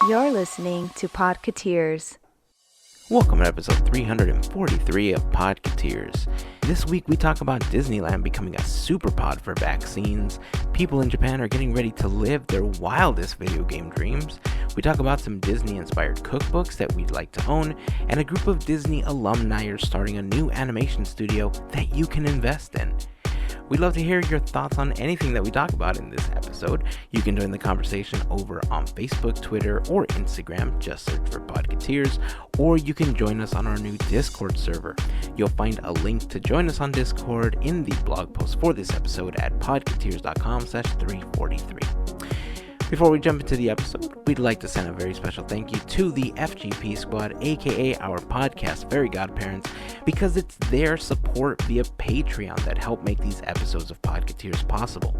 You're listening to Podketeers. Welcome to episode 343 of Podketeers. This week we talk about Disneyland becoming a super pod for vaccines, people in Japan are getting ready to live their wildest video game dreams, we talk about some Disney-inspired cookbooks that we'd like to own, and a group of Disney alumni are starting a new animation studio that you can invest in. We'd love to hear your thoughts on anything that we talk about in this episode. You can join the conversation over on Facebook, Twitter, or Instagram. Just search for Podketeers, or you can join us on our new Discord server. You'll find a link to join us on Discord in the blog post for this episode at podketeers.com/343. Before we jump into the episode, we'd like to send a very special thank you to the FGP Squad, aka our podcast Fairy Godparents, because it's their support via Patreon that help make these episodes of Podketeers possible.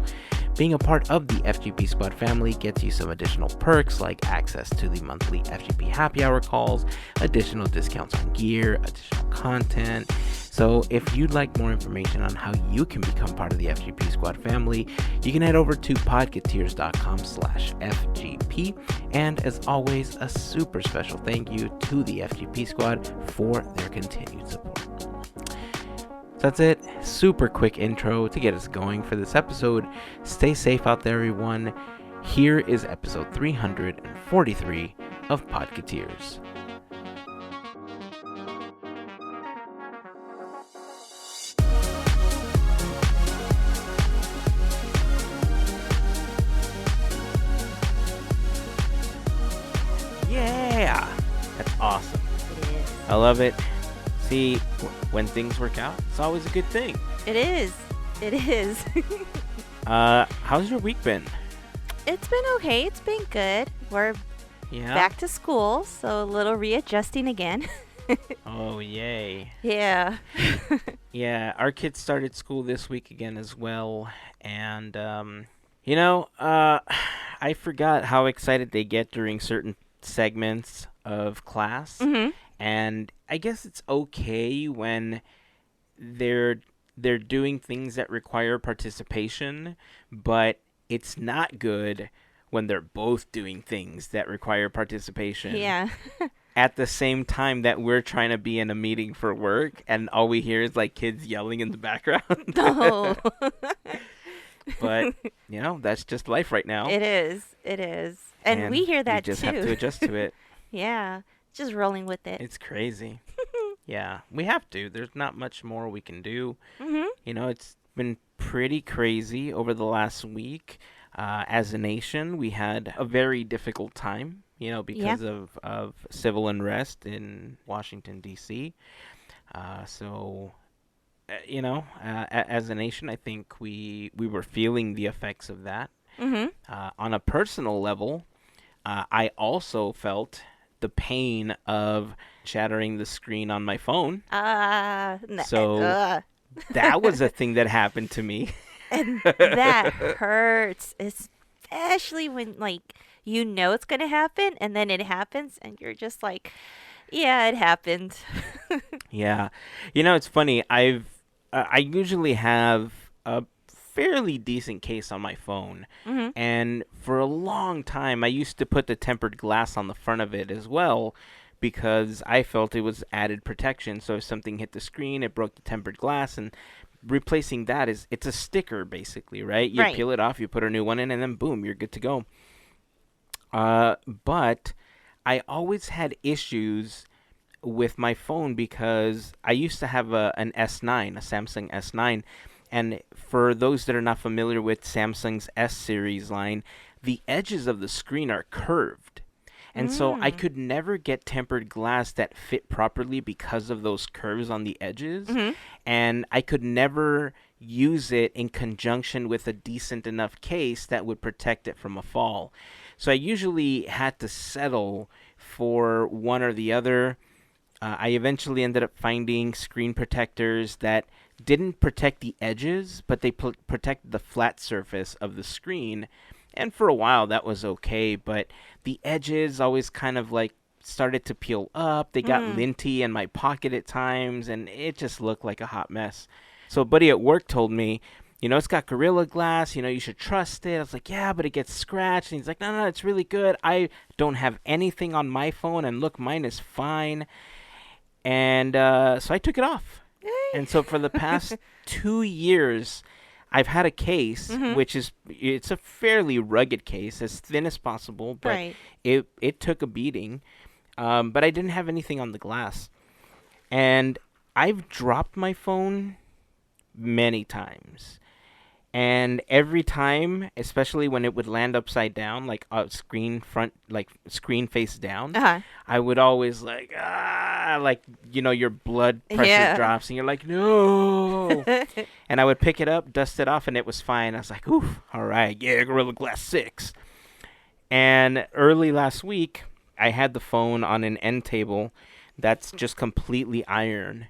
Being a part of the FGP Squad family gets you some additional perks like access to the monthly FGP happy hour calls, additional discounts on gear, additional content. So if you'd like more information on how you can become part of the FGP Squad family, you can head over to podketeers.com/FGP. And as always, a super special thank you to the FGP Squad for their continued support. So that's it. Super quick intro to get us going for this episode. Stay safe out there, everyone. Here is episode 343 of Podketeers. Yeah, that's awesome. It is. I love it. See, when things work out, it's always a good thing. It is. It is. How's your week been? It's been okay. It's been good. We're back to school, so a little readjusting again. Oh, yay. Yeah. Yeah, our kids started school this week again as well, and, I forgot how excited they get during certain segments of class. Mm-hmm. And I guess it's okay when they're doing things that require participation, but it's not good when they're both doing things that require participation. Yeah. At the same time that we're trying to be in a meeting for work, and all we hear is like kids yelling in the background. Oh. But, that's just life right now. It is. It is. And we hear that too. We just too. have to adjust to it. Yeah. Just rolling with it. It's crazy. Yeah, we have to. There's not much more we can do. Mm-hmm. It's been pretty crazy over the last week. As a nation, we had a very difficult time, because of civil unrest in Washington, D.C. As a nation, I think we were feeling the effects of that. Mm-hmm. On a personal level, I also felt the pain of shattering the screen on my phone. So that was a thing that happened to me. And that hurts, especially when, it's going to happen, and then it happens, and you're just like, yeah, it happened. Yeah. It's funny. I usually have a fairly decent case on my phone. Mm-hmm. And for a long time, I used to put the tempered glass on the front of it as well because I felt it was added protection. So if something hit the screen, it broke the tempered glass, and replacing that it's a sticker basically, right? You peel it off, you put a new one in, and then boom, you're good to go. But I always had issues with my phone because I used to have an S9, a Samsung S9. And for those that are not familiar with Samsung's S series line, the edges of the screen are curved. And so I could never get tempered glass that fit properly because of those curves on the edges. Mm-hmm. And I could never use it in conjunction with a decent enough case that would protect it from a fall. So I usually had to settle for one or the other. I eventually ended up finding screen protectors that didn't protect the edges, but they protected the flat surface of the screen. And for a while, that was okay. But the edges always kind of started to peel up. They got linty in my pocket at times, and it just looked like a hot mess. So a buddy at work told me, it's got Gorilla Glass, you should trust it. I was like, yeah, but it gets scratched. And he's like, no, it's really good. I don't have anything on my phone, and look, mine is fine. And so I took it off. And so for the past 2 years, I've had a case, which it's a fairly rugged case, as thin as possible, but Right. it took a beating. But I didn't have anything on the glass. And I've dropped my phone many times. And every time, especially when it would land upside down, like screen face down, I would always your blood pressure drops and you're like, no. And I would pick it up, dust it off, and it was fine. I was like, oof, all right, yeah, Gorilla Glass 6. And early last week, I had the phone on an end table that's just completely iron.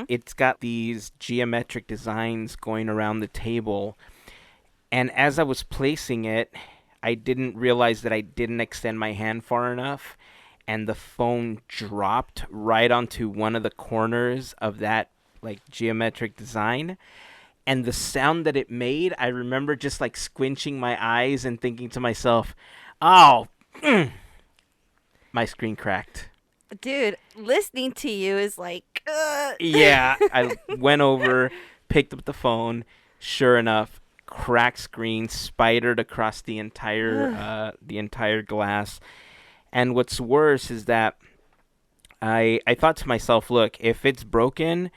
It's got these geometric designs going around the table. And as I was placing it, I didn't realize that I didn't extend my hand far enough. And the phone dropped right onto one of the corners of that geometric design. And the sound that it made, I remember just squinching my eyes and thinking to myself, oh, my screen cracked. Dude, listening to you is like, ugh. Yeah, I went over, picked up the phone. Sure enough, cracked screen, spidered across the entire glass. And what's worse is that I thought to myself, look, if it's broken,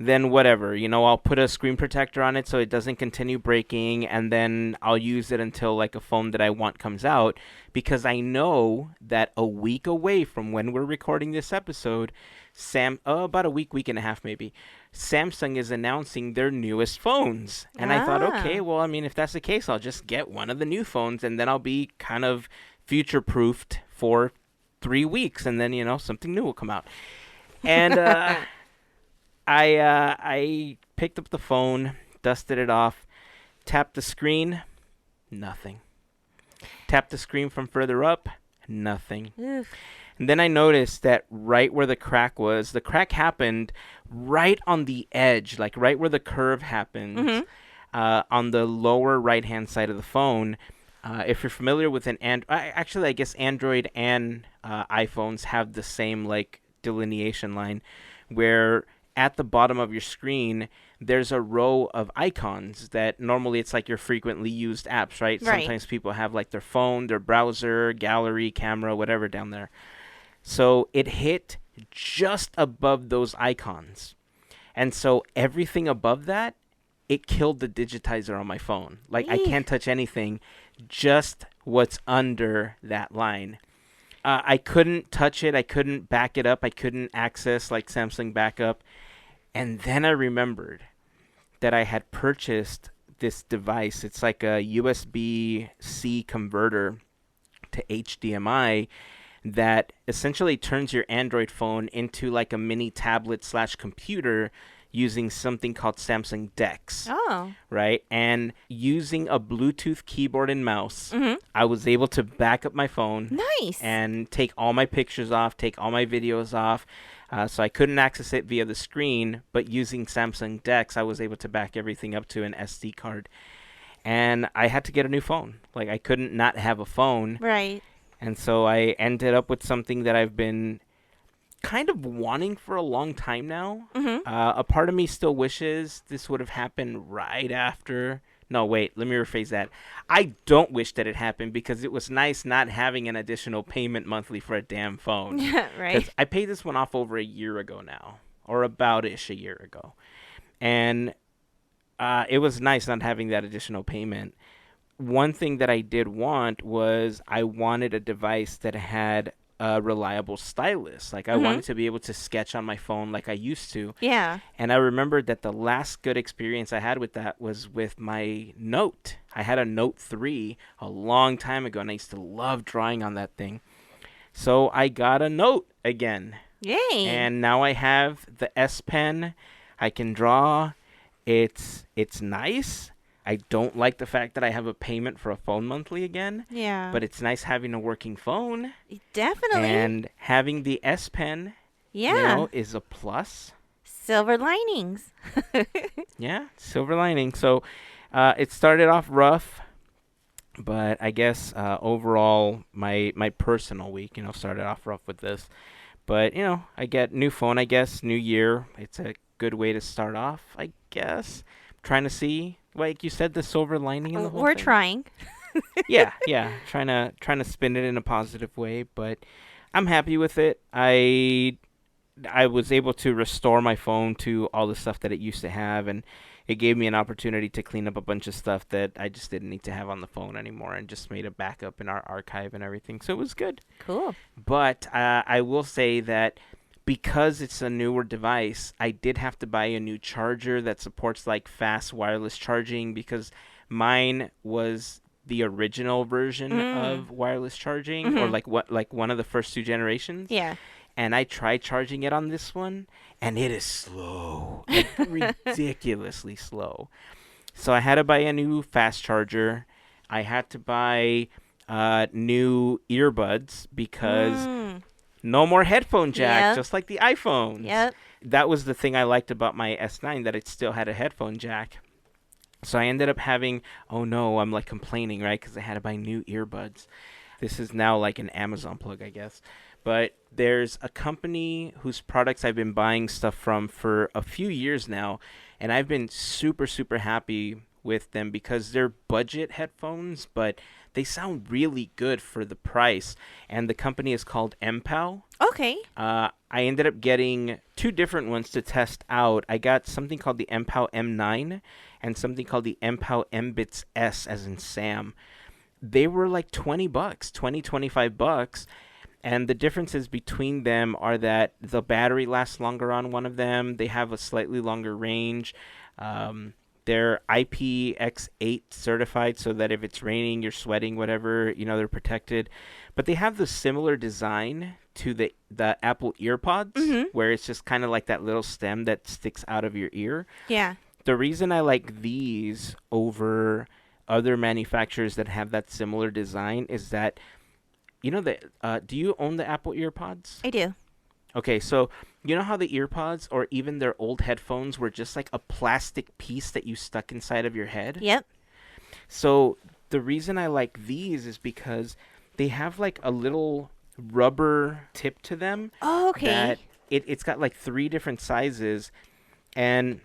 then whatever. I'll put a screen protector on it so it doesn't continue breaking, and then I'll use it until a phone that I want comes out, because I know that a week away from when we're recording this episode, about a week and a half maybe, Samsung is announcing their newest phones. And I thought, okay, well, I mean, if that's the case, I'll just get one of the new phones, and then I'll be kind of future-proofed for 3 weeks, and then, something new will come out. And I picked up the phone, dusted it off, tapped the screen, nothing. Tapped the screen from further up, nothing. Oof. And then I noticed that right where the crack was, the crack happened right on the edge, right where the curve happens, on the lower right-hand side of the phone. If you're familiar with actually, I guess Android and iPhones have the same delineation line, where at the bottom of your screen, there's a row of icons that normally it's your frequently used apps, right? Sometimes people have their phone, their browser, gallery, camera, whatever down there. So it hit just above those icons. And so everything above that, it killed the digitizer on my phone. I can't touch anything, just what's under that line. I couldn't touch it. I couldn't back it up. I couldn't access Samsung backup. And then I remembered that I had purchased this device. It's a USB-C converter to HDMI that essentially turns your Android phone into a mini tablet / computer using something called Samsung DeX. Oh. Right? And using a Bluetooth keyboard and mouse, I was able to back up my phone. Nice. And take all my pictures off, take all my videos off. So I couldn't access it via the screen, but using Samsung DeX, I was able to back everything up to an SD card. And I had to get a new phone. I couldn't not have a phone. Right. And so I ended up with something that I've been kind of wanting for a long time now. A part of me still wishes this would have happened right after. No, wait, let me rephrase that. I don't wish that it happened, because it was nice not having an additional payment monthly for a damn phone. Right. 'Cause I paid this one off over a year ago now, or about-ish a year ago. And it was nice not having that additional payment. One thing that I did want was I wanted a device that had a reliable stylus. I wanted to be able to sketch on my phone like I used to. Yeah. And I remembered that the last good experience I had with that was with my Note. I had a Note 3 a long time ago, and I used to love drawing on that thing. So I got a Note again. Yay. And now I have the S Pen. I can draw. It's nice. I don't like the fact that I have a payment for a phone monthly again. Yeah. But it's nice having a working phone. Definitely. And having the S Pen, is a plus. Silver linings. Yeah, silver lining. So It started off rough, but I guess overall my personal week, started off rough with this. But I get new phone. I guess new year. It's a good way to start off. I guess trying to see, like you said, the silver lining in the whole We're thing. trying. Yeah. Trying to spin it in a positive way, but I'm happy with it. I was able to restore my phone to all the stuff that it used to have, and it gave me an opportunity to clean up a bunch of stuff that I just didn't need to have on the phone anymore, and just made a backup in our archive and everything. So it was good. Cool. But I will say that because it's a newer device, I did have to buy a new charger that supports like fast wireless charging, because mine was the original version of wireless charging, or like one of the first two generations. Yeah. And I tried charging it on this one, and it is slow, like ridiculously slow. So I had to buy a new fast charger. I had to buy new earbuds because no more headphone jack, just like the iPhones. Yep. That was the thing I liked about my S9, that it still had a headphone jack. So I ended up having, oh no, I'm like complaining, right? Because I had to buy new earbuds. This is now like an Amazon plug, I guess. But there's a company whose products I've been buying stuff from for a few years now, and I've been super, super happy with them because they're budget headphones, but they sound really good for the price. And the company is called MPAL. Okay. I ended up getting two different ones to test out. I got something called the MPAL M9 and something called the MPAL MBits S, as in Sam. They were like $25. And the differences between them are that the battery lasts longer on one of them. They have a slightly longer range. They're IPX8 certified, so that if it's raining, you're sweating, whatever, they're protected. But they have the similar design to the Apple EarPods, where it's just kind of like that little stem that sticks out of your ear. Yeah. The reason I like these over other manufacturers that have that similar design is that, do you own the Apple EarPods? I do. Okay, so you know how the EarPods or even their old headphones were just like a plastic piece that you stuck inside of your head? Yep. So the reason I like these is because they have like a little rubber tip to them. Oh, okay. That it's got like 3 different sizes, and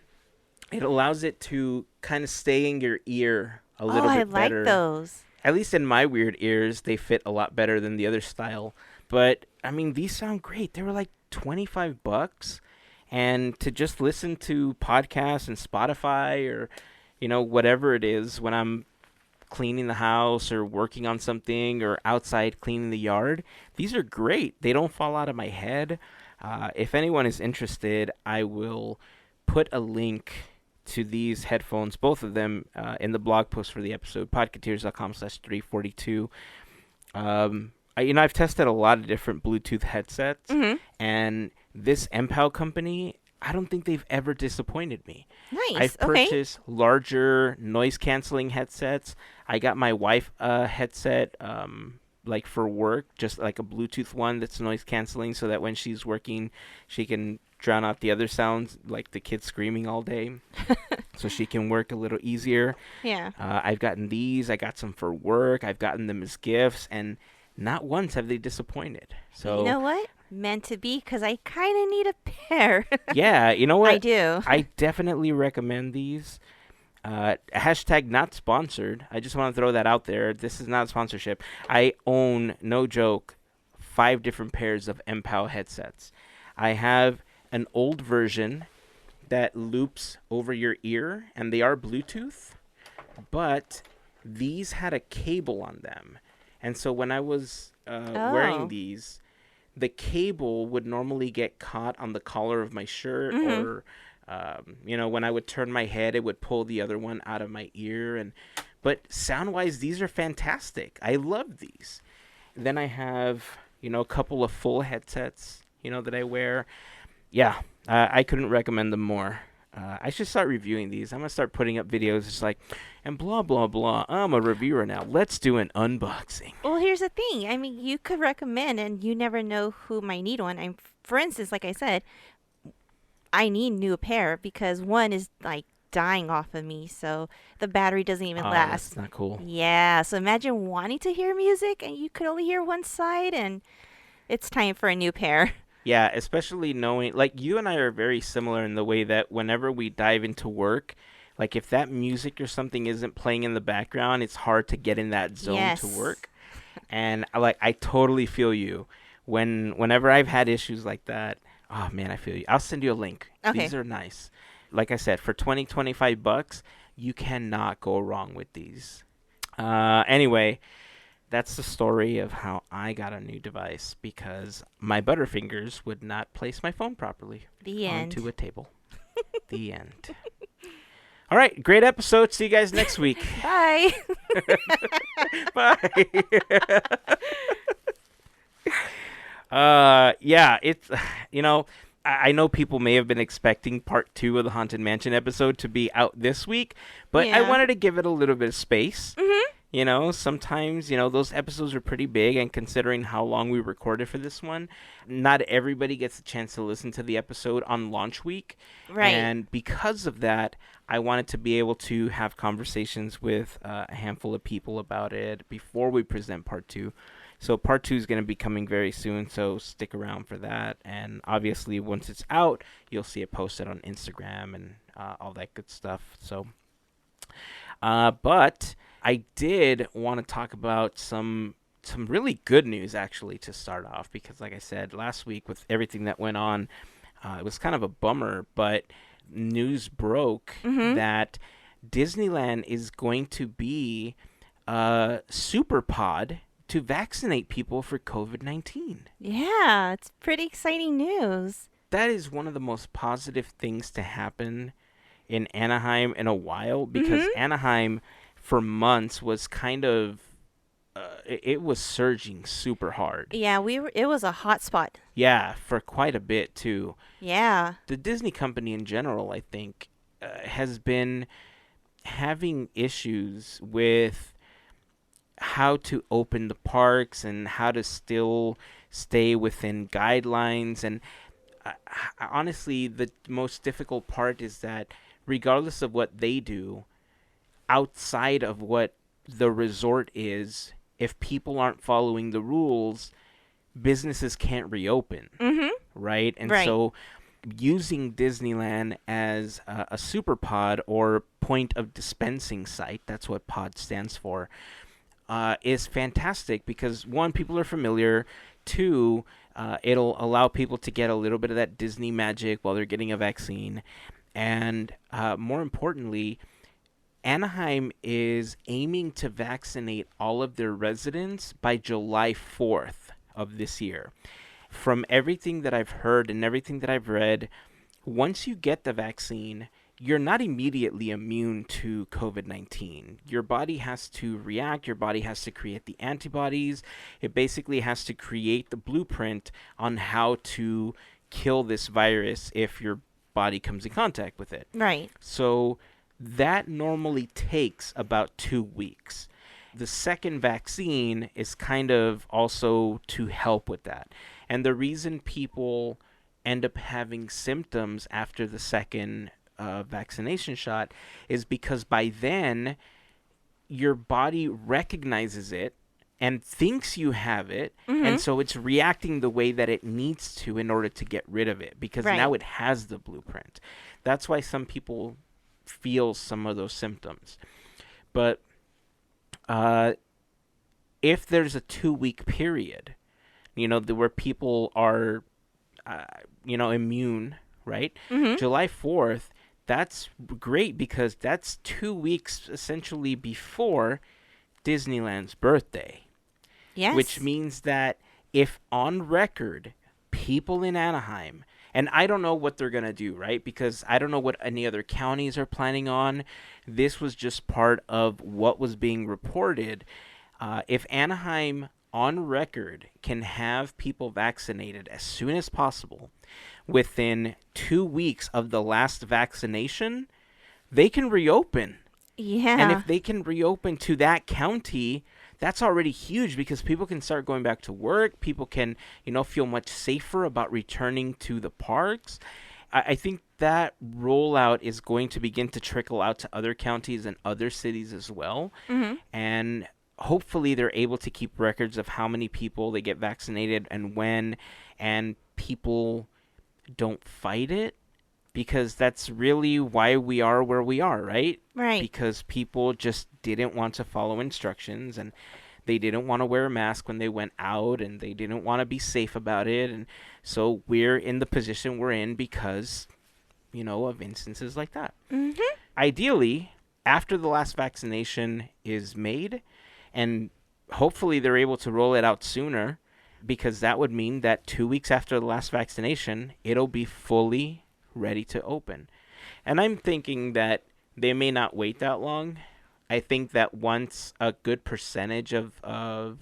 it allows it to kind of stay in your ear a little bit better. I like those. At least in my weird ears, they fit a lot better than the other style. But, I mean, these sound great. They were like $25. And to just listen to podcasts and Spotify or, whatever it is when I'm cleaning the house or working on something or outside cleaning the yard, these are great. They don't fall out of my head. If anyone is interested, I will put a link to these headphones, both of them, in the blog post for the episode, podketeers.com/342. I've tested a lot of different Bluetooth headsets, and this MPAL company, I don't think they've ever disappointed me. Nice. I've purchased larger noise-canceling headsets. I got my wife a headset, like for work, just like a Bluetooth one that's noise-canceling, so that when she's working, she can drown out the other sounds, like the kids screaming all day, so she can work a little easier. Yeah. I've gotten these. I got some for work. I've gotten them as gifts, and not once have they disappointed. So you know what? Meant to be, because I kind of need a pair. Yeah, you know what? I do. I definitely recommend these. Hashtag not sponsored. I just want to throw that out there. This is not sponsorship. I own, no joke, 5 different pairs of MPAL headsets. I have an old version that loops over your ear, and they are Bluetooth, but these had a cable on them. And so when I was wearing these, the cable would normally get caught on the collar of my shirt, or when I would turn my head, it would pull the other one out of my ear. But sound-wise, these are fantastic. I love these. Then I have, a couple of full headsets, that I wear. Yeah, I couldn't recommend them more. I should start reviewing these. I'm going to start putting up videos just like, and blah, blah, blah. I'm a reviewer now. Let's do an unboxing. Well, here's the thing. I mean, you could recommend, and you never know who might need one. For instance, like I said, I need a new pair because one is like dying off of me, so the battery doesn't even Oh, last. that's not cool. Yeah, so imagine wanting to hear music and you could only hear one side, and it's time for a new pair. Yeah, especially knowing, like, you and I are very similar in the way that whenever we dive into work, like, if that music or something isn't playing in the background, it's hard to get in that zone to Yes. work. And I totally feel you. Whenever I've had issues like that, oh man, I feel you. I'll send you a link. Okay. These are nice. Like I said, for 25 bucks, you cannot go wrong with these. Anyway, that's the story of how I got a new device because my Butterfingers would not place my phone properly The end. onto a table. The end. All right, great episode. See you guys next week. Bye. Bye. Yeah, it's, I know people may have been expecting part 2 of the Haunted Mansion episode to be out this week, but I Yeah. wanted to give it a little bit of space. Mhm. Sometimes, those episodes are pretty big, and considering how long we recorded for this one, not everybody gets a chance to listen to the episode on launch week. Right. And because of that, I wanted to be able to have conversations with a handful of people about it before we present part 2. So part 2 is going to be coming very soon, so stick around for that. And obviously, once it's out, you'll see it posted on Instagram and all that good stuff. So, but I did want to talk about some really good news, actually, to start off. Because, like I said, last week with everything that went on, it was kind of a bummer. But news broke that Disneyland is going to be a super pod to vaccinate people for COVID-19. Yeah, it's pretty exciting news. That is one of the most positive things to happen in Anaheim in a while, because Anaheim for months was kind of it was surging super hard. Yeah, it was a hot spot. Yeah, for quite a bit too. Yeah. The Disney company in general, I think, has been having issues with how to open the parks and how to still stay within guidelines. And honestly, the most difficult part is that regardless of what they do, outside of what the resort is, if people aren't following the rules, businesses can't reopen, right? And Right. so using Disneyland as a super pod, or point of dispensing site, that's what pod stands for, is fantastic because, one, people are familiar. Two, it'll allow people to get a little bit of that Disney magic while they're getting a vaccine. And more importantly, Anaheim is aiming to vaccinate all of their residents by July 4th of this year. From everything that I've heard and everything that I've read, once you get the vaccine, you're not immediately immune to COVID-19. Your body has to react. Your body has to create the antibodies. It basically has to create the blueprint on how to kill this virus if your body comes in contact with it. Right. So that normally takes about 2 weeks. The second vaccine is kind of also to help with that. And the reason people end up having symptoms after the second vaccination shot is because by then your body recognizes it and thinks you have it, and so it's reacting the way that it needs to in order to get rid of it, because Right. now it has the blueprint. That's why some people feel some of those symptoms. But if there's a 2-week period, where people are immune, right? July 4th, that's great because that's 2 weeks essentially before Disneyland's birthday. Yes. Which means that if on record, people in Anaheim, and I don't know what they're going to do, right? Because I don't know what any other counties are planning on. This was just part of what was being reported. If Anaheim on record can have people vaccinated as soon as possible within 2 weeks of the last vaccination, they can reopen. Yeah. And if they can reopen to that county, that's already huge because people can start going back to work. People can, feel much safer about returning to the parks. I think that rollout is going to begin to trickle out to other counties and other cities as well. Mm-hmm. And hopefully they're able to keep records of how many people they get vaccinated and when, and people don't fight it, because that's really why we are where we are, right? Right. Because people just didn't want to follow instructions, and they didn't want to wear a mask when they went out, and they didn't want to be safe about it. And so we're in the position we're in because, of instances like that. Mm-hmm. Ideally, after the last vaccination is made, and hopefully they're able to roll it out sooner, because that would mean that 2 weeks after the last vaccination, it'll be fully ready to open. And I'm thinking that they may not wait that long. I think that once a good percentage of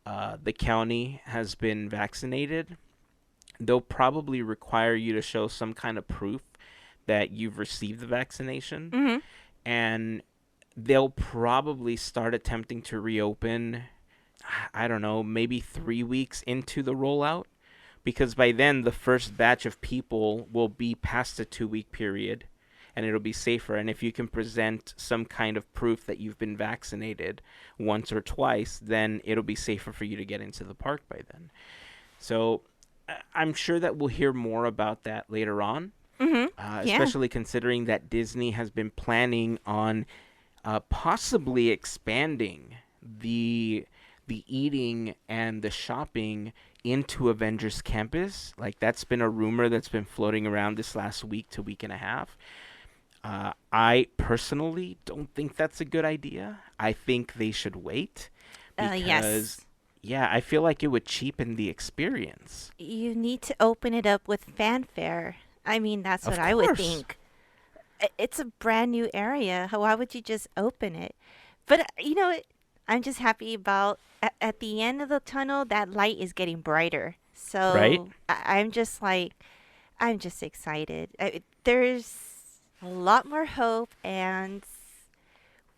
the county has been vaccinated, they'll probably require you to show some kind of proof that you've received the vaccination. Mm-hmm. And they'll probably start attempting to reopen, I don't know, maybe 3 weeks into the rollout, because by then the first batch of people will be past the 2-week period, and it'll be safer. And if you can present some kind of proof that you've been vaccinated once or twice, then it'll be safer for you to get into the park by then. So I'm sure that we'll hear more about that later on, especially considering that Disney has been planning on possibly expanding the eating and the shopping into Avengers Campus. Like, that's been a rumor that's been floating around this last week to week and a half. I personally don't think that's a good idea. I think they should wait because, Yes. I feel like it would cheapen the experience. You need to open it up with fanfare. I mean, that's Of what I would course. think. It's a brand new area. Why would you just open it? But I'm just happy about at the end of the tunnel, that light is getting brighter. So Right? I'm just excited. There's a lot more hope, and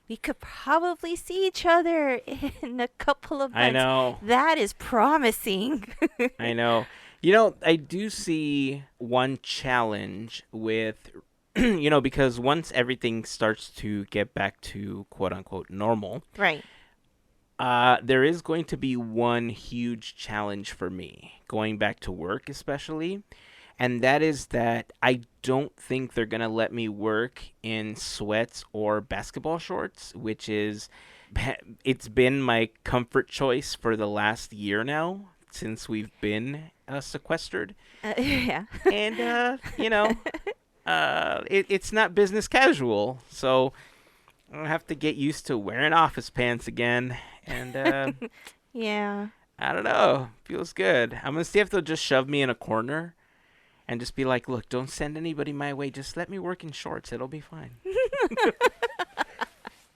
we could probably see each other in a couple of months. I know. That is promising. I know. I do see one challenge with, because once everything starts to get back to quote unquote normal, Right. there is going to be one huge challenge for me going back to work, especially. And that is that I don't think they're going to let me work in sweats or basketball shorts, which it's been my comfort choice for the last year now since we've been sequestered. Yeah. And, it's not business casual. So I'll have to get used to wearing office pants again. And Yeah. I don't know. Feels good. I'm going to see if they'll just shove me in a corner and just be like, look, don't send anybody my way. Just let me work in shorts. It'll be fine.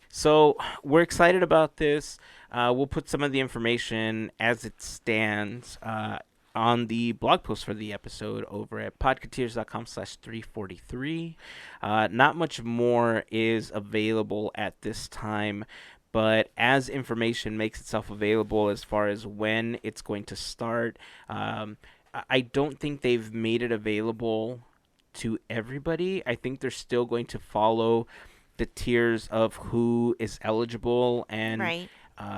So we're excited about this. We'll put some of the information as it stands on the blog post for the episode over at podketeers.com/343. Not much more is available at this time, but as information makes itself available as far as when it's going to start, I don't think they've made it available to everybody. I think they're still going to follow the tiers of who is eligible and Right.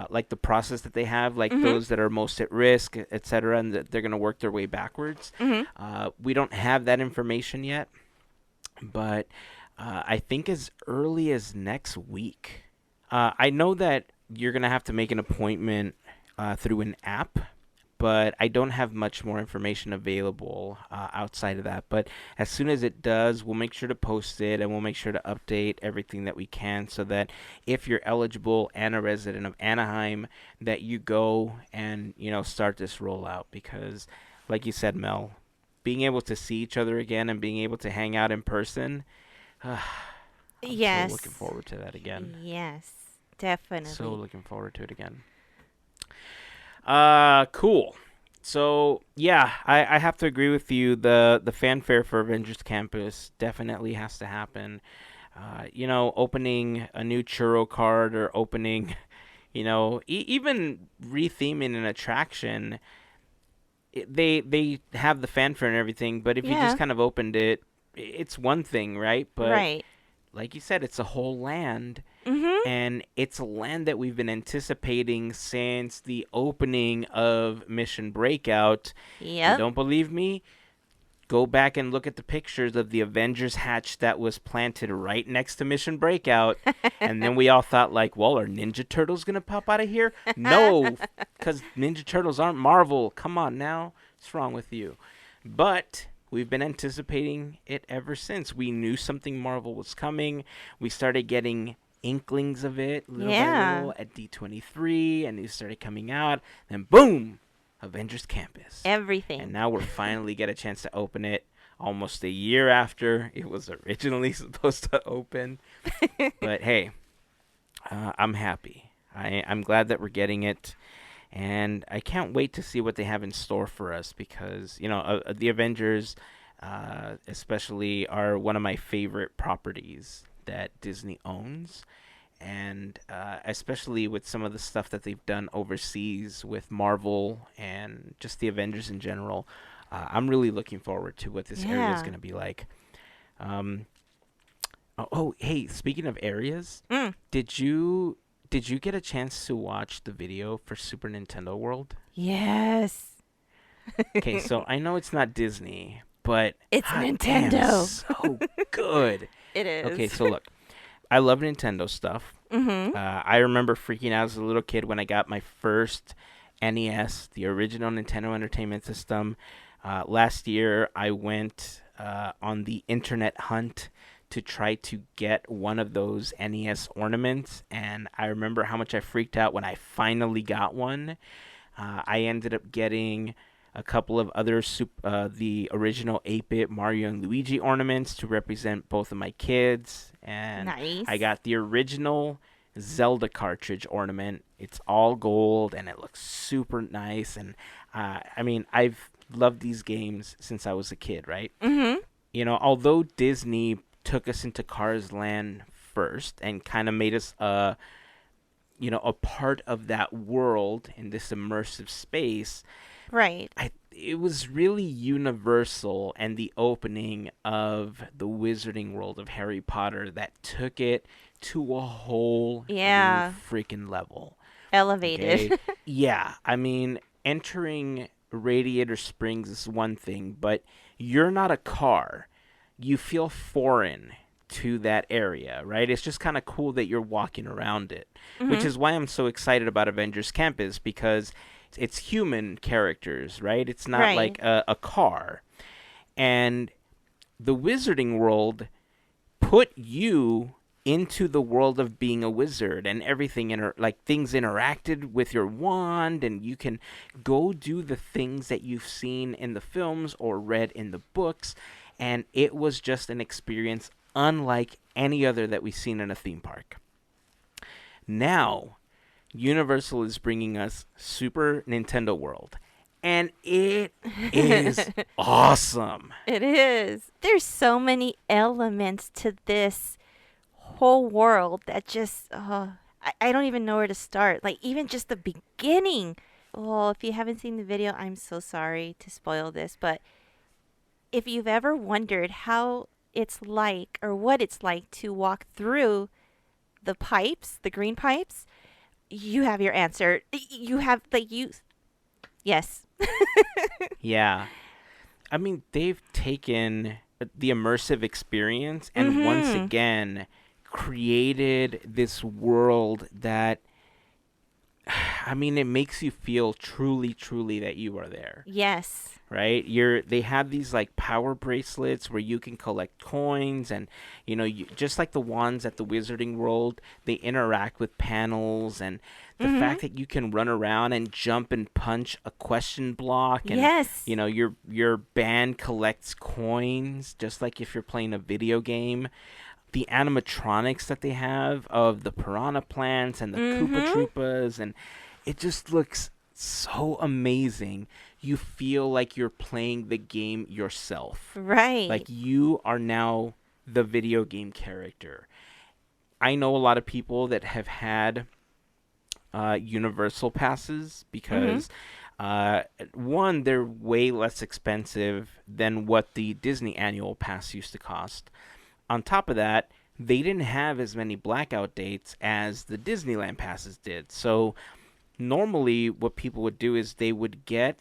like the process that they have, like those that are most at risk, etc., and that they're going to work their way backwards. We don't have that information yet, but I think as early as next week. I know that you're going to have to make an appointment through an app, but I don't have much more information available outside of that. But as soon as it does, we'll make sure to post it, and we'll make sure to update everything that we can so that if you're eligible and a resident of Anaheim, that you go and, start this rollout. Because, like you said, Mel, being able to see each other again and being able to hang out in person, Yes. so looking forward to that again. Yes, definitely. So looking forward to it again. Cool. So yeah, I have to agree with you. The fanfare for Avengers Campus definitely has to happen. Opening a new churro cart or opening, even retheming an attraction. They have the fanfare and everything, but if you Yeah. just kind of opened it, it's one thing, right? But Right. like you said, it's a whole land. Mm-hmm. And it's a land that we've been anticipating since the opening of Mission Breakout. You Yep. don't believe me? Go back and look at the pictures of the Avengers hatch that was planted right next to Mission Breakout. And then we all thought, like, well, are Ninja Turtles going to pop out of here? No, because Ninja Turtles aren't Marvel. Come on now. What's wrong with you? But we've been anticipating it ever since. We knew something Marvel was coming. We started getting inklings of it little by little at D23, and it started coming out. Then, boom! Avengers Campus. Everything. And now we're finally get a chance to open it almost a year after it was originally supposed to open. But hey, I'm happy. I'm glad that we're getting it. And I can't wait to see what they have in store for us because, the Avengers especially are one of my favorite properties that Disney owns. And especially with some of the stuff that they've done overseas with Marvel and just the Avengers in general, I'm really looking forward to what this area is going to be like. Hey, speaking of areas, did you get a chance to watch the video for Super Nintendo World? Yes. Okay, so I know it's not Disney, but It's damn, Nintendo. it's so good. It is. Okay, so look. I love Nintendo stuff. Mm-hmm. I remember freaking out as a little kid when I got my first NES, the original Nintendo Entertainment System. Last year, I went on the internet hunt to try to get one of those NES ornaments, and I remember how much I freaked out when I finally got one. I ended up getting a couple of other the original 8-bit Mario and Luigi ornaments to represent both of my kids. And Nice. I got the original Zelda cartridge ornament. It's all gold, and it looks super nice. And, I've loved these games since I was a kid, right? Mm-hmm. Although Disney took us into Cars Land first and kind of made us a part of that world in this immersive space. Right. It was really Universal and the opening of the Wizarding World of Harry Potter that took it to a whole new freaking level. Elevated. Okay? Yeah, entering Radiator Springs is one thing, but you're not a car. You feel foreign to that area, right? It's just kind of cool that you're walking around it, which is why I'm so excited about Avengers Campus, because it's human characters, right? It's not like a car. And the Wizarding World put you into the world of being a wizard, and everything things interacted with your wand, and you can go do the things that you've seen in the films or read in the books, and it was just an experience unlike any other that we've seen in a theme park. Now, Universal is bringing us Super Nintendo World, and it is awesome. It is. There's so many elements to this whole world that just, I don't even know where to start. Like, even just the beginning. Well, if you haven't seen the video, I'm so sorry to spoil this, but if you've ever wondered how it's like or what it's like to walk through the pipes, the green pipes, you have your answer. You have, yes. Yeah. They've taken the immersive experience and once again created this world that, it makes you feel truly, truly that you are there. Yes. Right? They have these power bracelets where you can collect coins, and just like the wands at the Wizarding World, they interact with panels, and the fact that you can run around and jump and punch a question block, and yes. Your band collects coins just like if you're playing a video game. The animatronics that they have of the piranha plants and the Koopa Troopas, and it just looks so amazing. You feel like you're playing the game yourself. Right. Like you are now the video game character. I know a lot of people that have had Universal passes because One, they're way less expensive than what the Disney annual pass used to cost. On top of that, they didn't have as many blackout dates as the Disneyland passes did. So normally what people would do is they would get,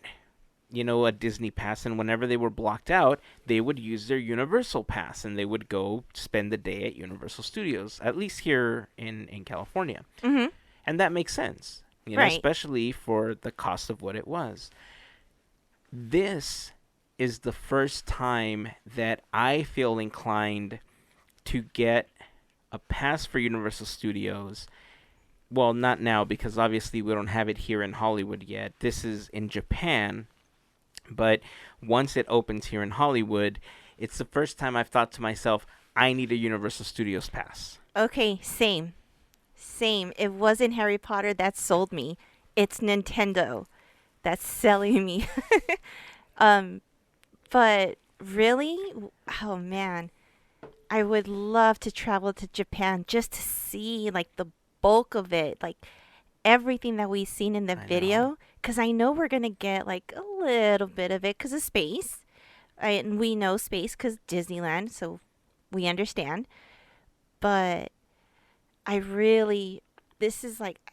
a Disney pass, and whenever they were blocked out, they would use their Universal pass, and they would go spend the day at Universal Studios, at least here in California. Mm-hmm. And that makes sense, Right. especially for the cost of what it was. This is the first time that I feel inclined to get a pass for Universal Studios. Well, not now, because obviously we don't have it here in Hollywood yet. This is in Japan. But once it opens here in Hollywood, it's the first time I've thought to myself, I need a Universal Studios pass. Okay, same. Same. It wasn't Harry Potter that sold me. It's Nintendo that's selling me. But really, oh man, I would love to travel to Japan just to see like the bulk of it, like everything that we've seen in the I know. video, because I know we're gonna get like a little bit of it because of space. And we know space because Disneyland, so we understand. But I really, this is like,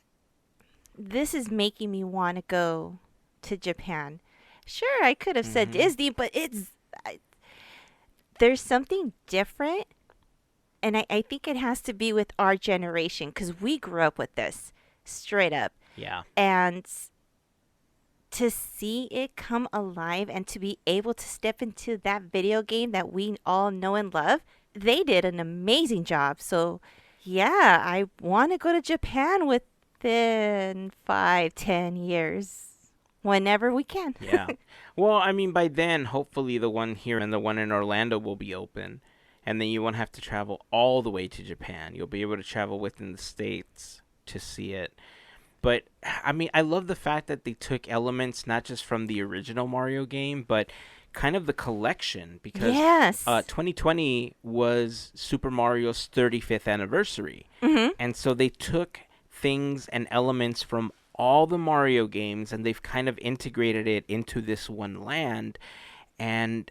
this is making me want to go to Japan. Sure, I could have said Mm-hmm. Disney, but there's something different. And I think it has to be with our generation because we grew up with this straight up. Yeah. And to see it come alive and to be able to step into that video game that we all know and love, they did an amazing job. So, yeah, I want to go to Japan within 5-10 years whenever we can. Yeah. Well, I mean, by then, hopefully the one here and the one in Orlando will be open. And then you won't have to travel all the way to Japan. You'll be able to travel within the States to see it. But, I mean, I love the fact that they took elements not just from the original Mario game, but kind of the collection. Because Yes. 2020 was Super Mario's 35th anniversary. Mm-hmm. And so they took things and elements from all the Mario games and they've kind of integrated it into this one land. And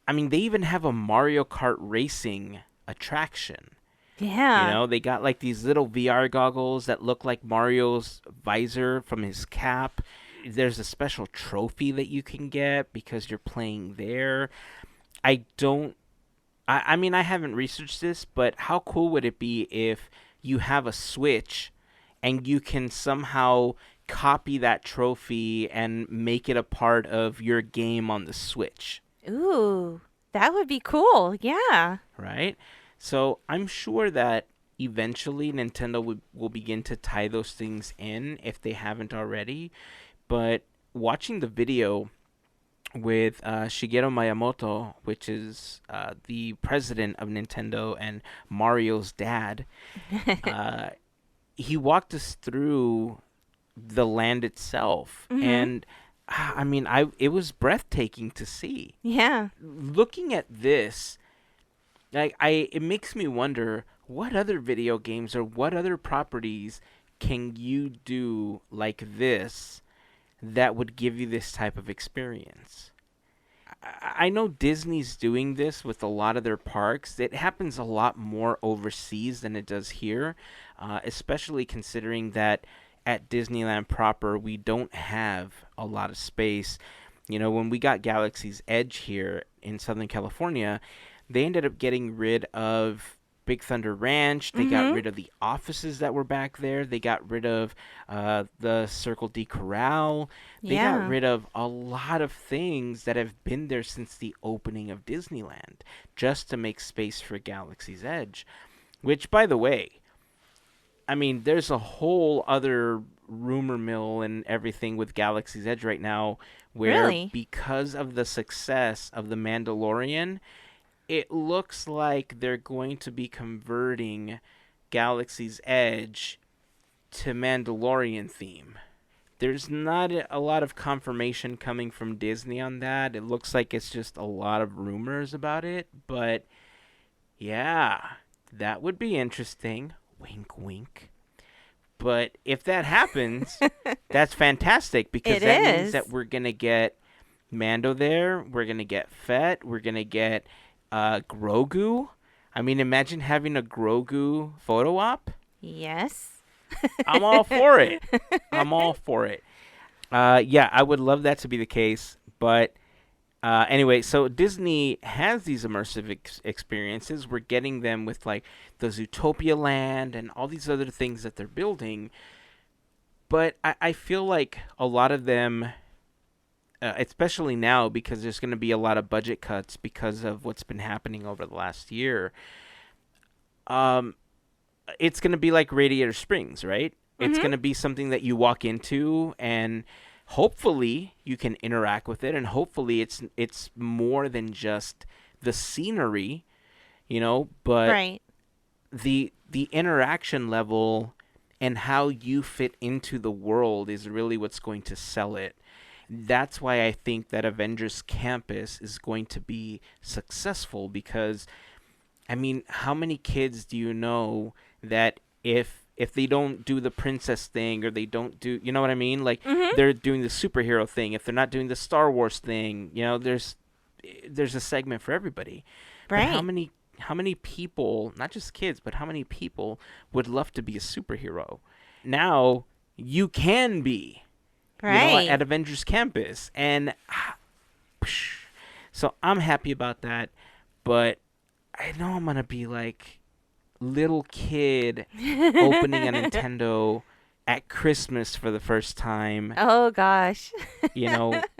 I mean, they even have a Mario Kart racing attraction. Yeah. They got like these little VR goggles that look like Mario's visor from his cap. There's a special trophy that you can get because you're playing there. I mean, I haven't researched this, but how cool would it be if you have a Switch and you can somehow copy that trophy and make it a part of your game on the Switch? Ooh, that would be cool. Yeah. Right? So I'm sure that eventually Nintendo will begin to tie those things in if they haven't already. But watching the video with Shigeru Miyamoto, which is the president of Nintendo and Mario's dad, he walked us through the land itself. Mhm. And I mean, it was breathtaking to see. Yeah. Looking at this, it makes me wonder what other video games or what other properties can you do like this that would give you this type of experience. I know Disney's doing this with a lot of their parks. It happens a lot more overseas than it does here, especially considering that at Disneyland proper, we don't have a lot of space. When we got Galaxy's Edge here in Southern California, they ended up getting rid of Big Thunder Ranch. They got rid of the offices that were back there. They got rid of the Circle D Corral. They got rid of a lot of things that have been there since the opening of Disneyland, just to make space for Galaxy's Edge. Which, by the way, I mean, there's a whole other rumor mill and everything with Galaxy's Edge right now where because of the success of The Mandalorian, it looks like they're going to be converting Galaxy's Edge to Mandalorian theme. There's not a lot of confirmation coming from Disney on that. It looks like it's just a lot of rumors about it. But, yeah, that would be interesting. Wink, wink. But if that happens, that's fantastic because It that is. means that we're going to get Mando there. We're going to get Fett. We're going to get Grogu. I mean, imagine having a Grogu photo op. Yes. I'm all for it. I'm all for it. Yeah, I would love that to be the case. But anyway, so Disney has these immersive experiences. We're getting them with like the Zootopia Land and all these other things that they're building. But I feel like a lot of them, especially now because there's going to be a lot of budget cuts because of what's been happening over the last year, it's going to be like Radiator Springs, right? It's going to be something that you walk into and hopefully you can interact with it, and hopefully it's more than just the scenery, but Right. the interaction level and how you fit into the world is really what's going to sell it. That's why I think that Avengers Campus is going to be successful because, I mean, how many kids do you know that if they don't do the princess thing or they don't do, you know what I mean? Like, they're doing the superhero thing. If they're not doing the Star Wars thing, there's a segment for everybody. Right. But how many people, not just kids, but how many people would love to be a superhero? Now you can be, Right. at Avengers Campus. And so I'm happy about that. But I know I'm going to be like little kid opening a Nintendo at Christmas for the first time. Oh gosh.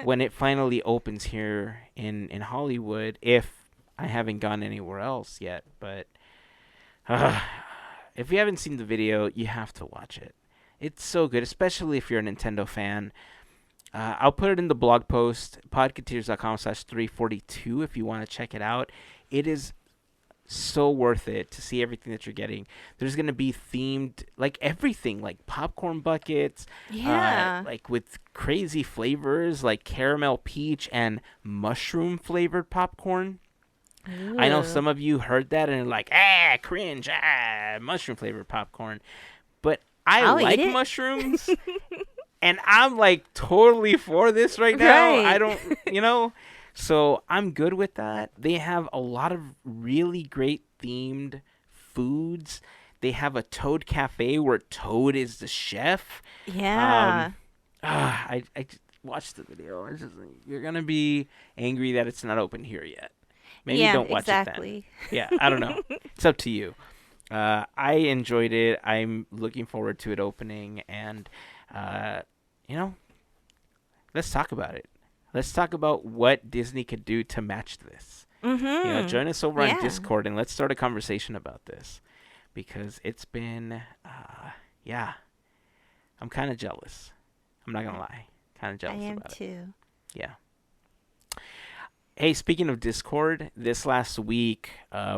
When it finally opens here in Hollywood, if I haven't gone anywhere else yet. But if you haven't seen the video, you have to watch it. It's so good, especially if you're a Nintendo fan. I'll put it in the blog post, podketeers.com/342 if you want to check it out. It is so worth it to see everything that you're getting. There's going to be themed, like everything, like popcorn buckets, Yeah. like with crazy flavors, like caramel peach and mushroom flavored popcorn. I know Ooh. some of you heard that and are like, cringe, mushroom flavored popcorn. But I'll I eat like it. mushrooms, and I'm like totally for this right now. Right. I don't, so I'm good with that. They have a lot of really great themed foods. They have a Toad Cafe where Toad is the chef. Yeah. I just watched the video. It's just like, you're going to be angry that it's not open here yet. Maybe yeah, don't watch exactly. it then. Yeah, I don't know. It's up to you. I enjoyed it. I'm looking forward to it opening. And, let's talk about it. Let's talk about what Disney could do to match this. Join us over on Discord and let's start a conversation about this. Because it's been, I'm kind of jealous. I'm not going to lie. Kind of jealous I am about it. too. Yeah. Hey, speaking of Discord, this last week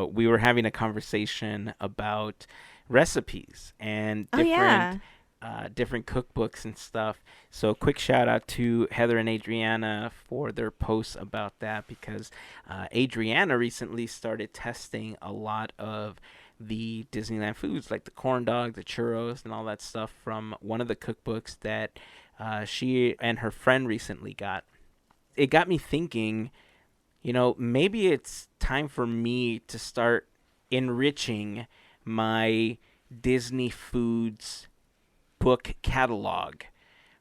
we were having a conversation about recipes and different cookbooks and stuff. So quick shout out to Heather and Adriana for their posts about that because Adriana recently started testing a lot of the Disneyland foods like the corn dog, the churros, and all that stuff from one of the cookbooks that she and her friend recently got. It got me thinking, maybe it's time for me to start enriching my Disney foods book catalog,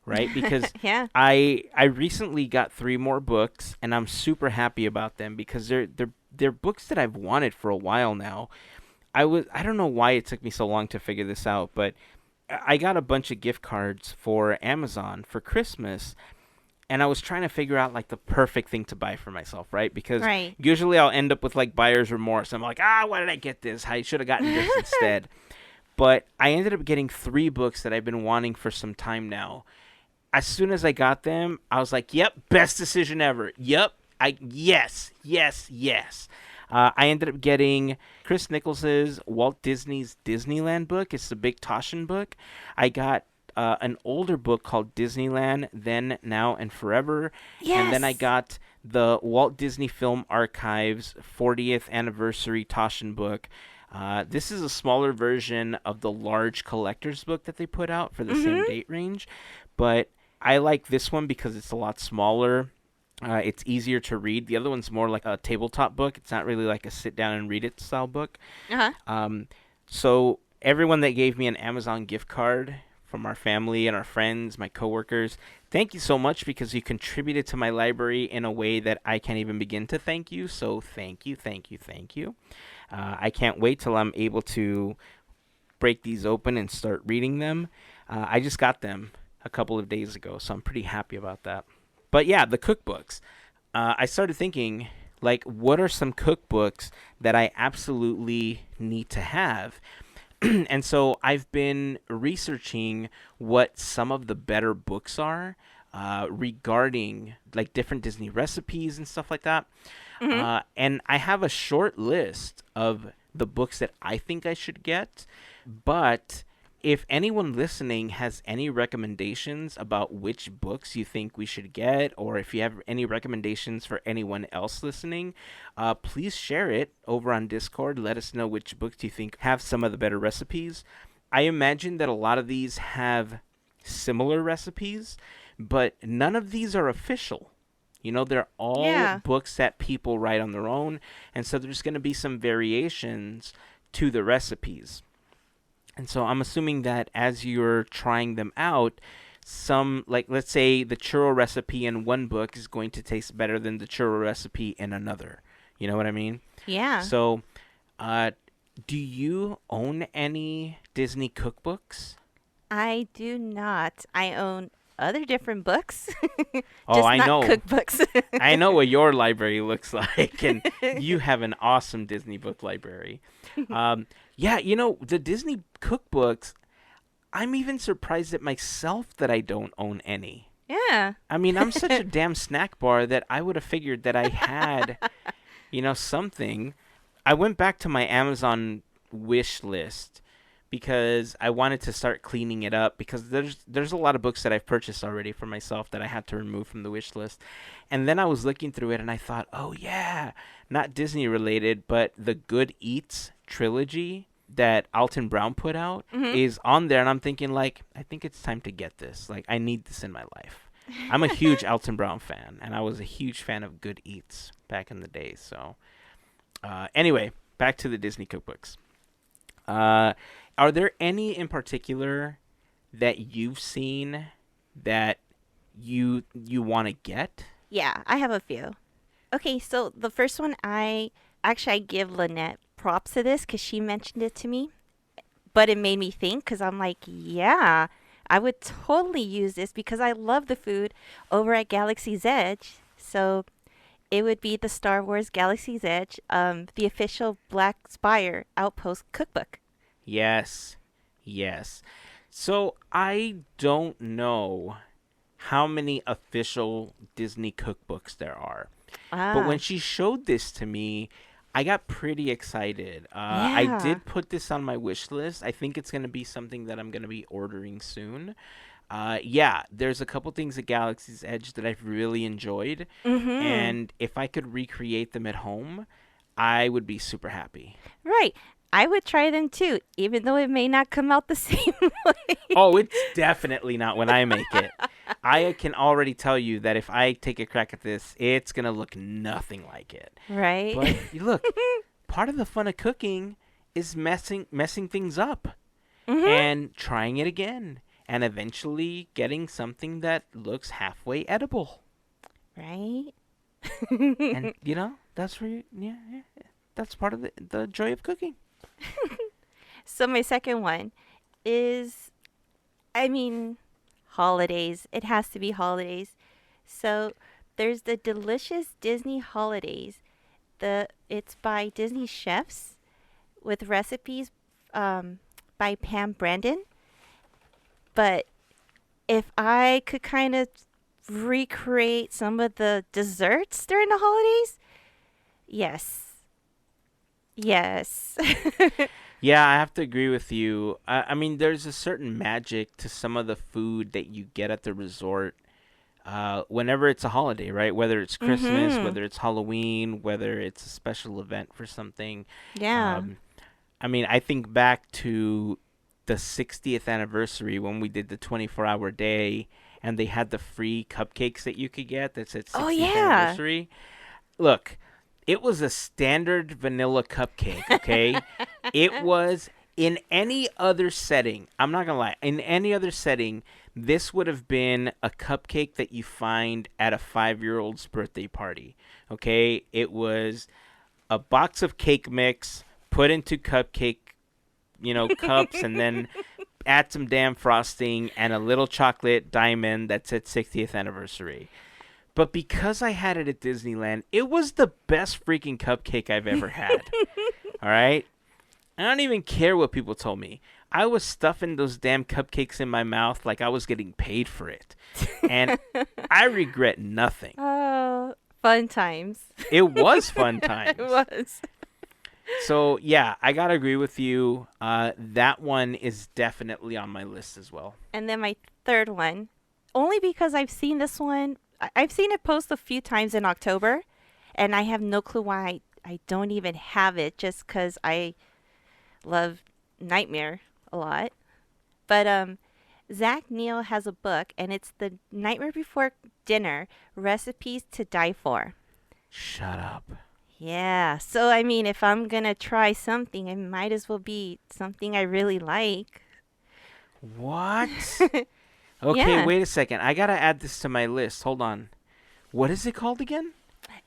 right? Because Yeah. I recently got 3 more books, and I'm super happy about them because they're books that I've wanted for a while now. I don't know why it took me so long to figure this out, but I got a bunch of gift cards for Amazon for Christmas. And I was trying to figure out, like, the perfect thing to buy for myself, right? Because usually I'll end up with, like, buyer's remorse. I'm like, why did I get this? I should have gotten this instead. But I ended up getting 3 books that I've been wanting for some time now. As soon as I got them, I was like, yep, best decision ever. Yep, yes. I ended up getting Chris Nichols's Walt Disney's Disneyland book. It's the Big Toshin book. I got an older book called Disneyland, Then, Now, and Forever. Yes. And then I got the Walt Disney Film Archives 40th Anniversary Toshin book. This is a smaller version of the large collector's book that they put out for the same date range, but I like this one because it's a lot smaller. It's easier to read. The other one's more like a tabletop book. It's not really like a sit down and read it style book. So everyone that gave me an Amazon gift card from our family and our friends, my coworkers, thank you so much because you contributed to my library in a way that I can't even begin to thank you. So thank you, thank you, thank you. I can't wait till I'm able to break these open and start reading them. I just got them a couple of days ago, so I'm pretty happy about that. But yeah, the cookbooks. I started thinking, like, what are some cookbooks that I absolutely need to have? And so I've been researching what some of the better books are regarding like different Disney recipes and stuff like that. And I have a short list of the books that I think I should get. But if anyone listening has any recommendations about which books you think we should get, or if you have any recommendations for anyone else listening, please share it over on Discord. Let us know which books you think have some of the better recipes. I imagine that a lot of these have similar recipes, but none of these are official. You know, they're all books that people write on their own, and so there's going to be some variations to the recipes. And so I'm assuming that as you're trying them out, some, like, let's say the churro recipe in one book is going to taste better than the churro recipe in another. You know what I mean? Yeah. So, do you own any Disney cookbooks? I do not. I own other different books. Oh, just I not know. cookbooks. I know what your library looks like, and you have an awesome Disney book library. Yeah, you know, the Disney cookbooks, I'm even surprised at myself that I don't own any. Yeah. I mean, I'm such a damn snack bar that I would have figured that I had, you know, something. I went back to my Amazon wish list because I wanted to start cleaning it up because there's a lot of books that I've purchased already for myself that I had to remove from the wish list. And then I was looking through it and I thought, oh yeah, not Disney related, but the Good Eats trilogy that Alton Brown put out is on there. And I'm thinking, like, I think it's time to get this. Like, I need this in my life. I'm a huge Alton Brown fan, and I was a huge fan of Good Eats back in the day. So anyway, back to the Disney cookbooks. Are there any in particular that you've seen that you want to get? Yeah, I have a few. Okay, so the first one, I give Lynette props to this because she mentioned it to me, but it made me think because I'm like, yeah, I would totally use this because I love the food over at Galaxy's Edge. So it would be the Star Wars Galaxy's Edge, the official Black Spire Outpost cookbook. Yes. So I don't know how many official Disney cookbooks there are. But when she showed this to me, I got pretty excited. I did put this on my wish list. I think it's going to be something that I'm going to be ordering soon. Yeah, there's a couple things at Galaxy's Edge that I've really enjoyed. And if I could recreate them at home, I would be super happy. Right. I would try them too, even though it may not come out the same way. Oh, it's definitely not when I make it. I can already tell you that if I take a crack at this, it's going to look nothing like it. Right. But look, part of the fun of cooking is messing things up and trying it again and eventually getting something that looks halfway edible. Right. And, you know, that's where that's part of the joy of cooking. So my second one is, holidays. It has to be holidays. So there's the Delicious Disney Holidays. It's by Disney chefs with recipes by Pam Brandon. But if I could kind of recreate some of the desserts during the holidays, yes. Yeah, I have to agree with you. I mean, there's a certain magic to some of the food that you get at the resort whenever it's a holiday, right? Whether it's Christmas, whether it's Halloween, whether it's a special event for something. Yeah. I mean, I think back to the 60th anniversary when we did the 24-hour day and they had the free cupcakes that you could get that said Oh 60th yeah. anniversary. Look, it was a standard vanilla cupcake, okay? It was in any other setting. I'm not going to lie. In any other setting, this would have been a cupcake that you find at a 5-year-old's birthday party, okay? It was a box of cake mix put into cupcake, cups, and then add some damn frosting and a little chocolate diamond that said 60th anniversary. But because I had it at Disneyland, it was the best freaking cupcake I've ever had. All right? I don't even care what people told me. I was stuffing those damn cupcakes in my mouth like I was getting paid for it. And I regret nothing. Oh, fun times. It was fun times. It was. So, yeah, I got to agree with you. That one is definitely on my list as well. And then my third one, only because I've seen this one. I've seen it post a few times in October, and I have no clue why I don't even have it, just because I love Nightmare a lot. But Zach Neal has a book, and it's The Nightmare Before Dinner, Recipes to Die For. Shut up. Yeah, so I mean, if I'm going to try something, it might as well be something I really like. What? Okay, Yeah. wait a second. I got to add this to my list. Hold on. What is it called again?